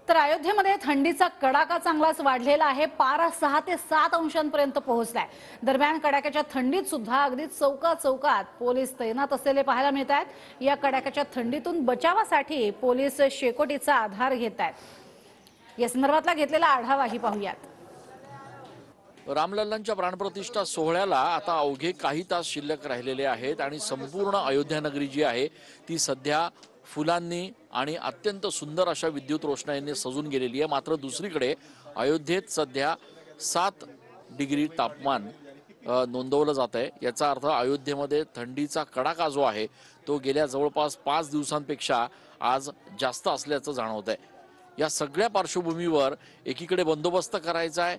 तर अयोध्येमध्ये थंडीचा कडाका चांगलाच वाढलेला आहे। पारा 6 ते 7 अंशांपर्यंत पोहोचलाय। दरम्यान कडाक्याच्या थंडीत सुद्धा अगदी चौकात पोलीस तैनात असलेले पाहायला मिळत आहेत। या कडाक्याच्या थंडीतून बचावासाठी पोलीस शेकोटीचा आधार घेत आहेत। या संदर्भातला घेतलेला आढावाही पाहूयात। रामलल्लांच्या प्राणप्रतिष्ठा सोहळ्याला आता अवघे काही तास शिल्लक राहिलेले आहेत आणि संपूर्ण अयोध्या नगरी जी आहे ती सध्या फुलांनी आणि अत्यंत सुंदर अशा विद्युत रोषणाईने सजून गेलेली आहे। मात्र दुसरीकडे अयोध्येत सध्या 7 डिग्री तापमान नोंदवलं जात आहे। याचा अर्थ अयोध्येमध्ये थंडीचा कडाका जो आहे तो गेल्या जवळपास 5 दिवसांपेक्षा आज जास्त असल्याचं जाणवत आहे। या सगळ्या पार्श्वभूमीवर एकीकडे बंदोबस्त करायचा आहे,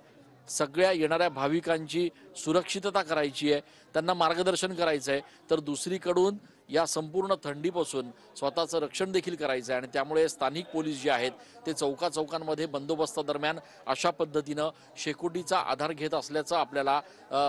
सगळ्या येणाऱ्या भाविकांची सुरक्षितता करायची आहे, त्यांना मार्गदर्शन करायचं आहे, तर दुसरीकडून या संपूर्ण थंडीपासून स्वतःचं रक्षण देखील करायचं आहे। आणि त्यामुळे स्थानिक पोलीस जे आहेत ते चौकांमध्ये बंदोबस्तादरम्यान अशा पद्धतीनं शेकोटीचा आधार घेत असल्याचं आपल्याला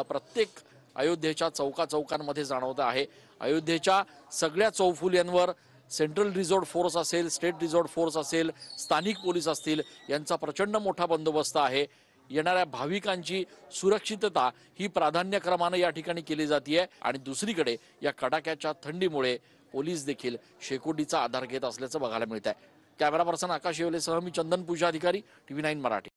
प्रत्येक अयोध्येच्या चौकांमध्ये जाणवतं आहे। अयोध्येच्या सगळ्या चौफुल्यांवर सेंट्रल रिझॉर्ट फोर्स असेल, स्टेट रिझॉर्ट फोर्स असेल, स्थानिक पोलीस असतील, यांचा प्रचंड मोठा बंदोबस्त आहे। येणाऱ्या भाविकांची सुरक्षितता ही प्राधान्यक्रमाने या ठिकाणी केली जाते आणि दुसरीकडे या कडाक्याच्या थंडीमुळे पोलीस देखील शेकोटीचा आधार घेत असल्याचं बघायला मिळत आहे। कॅमेरा पर्सन आकाश येवलेसह मी चंदन पूजा अधिकारी, TV9 मराठी।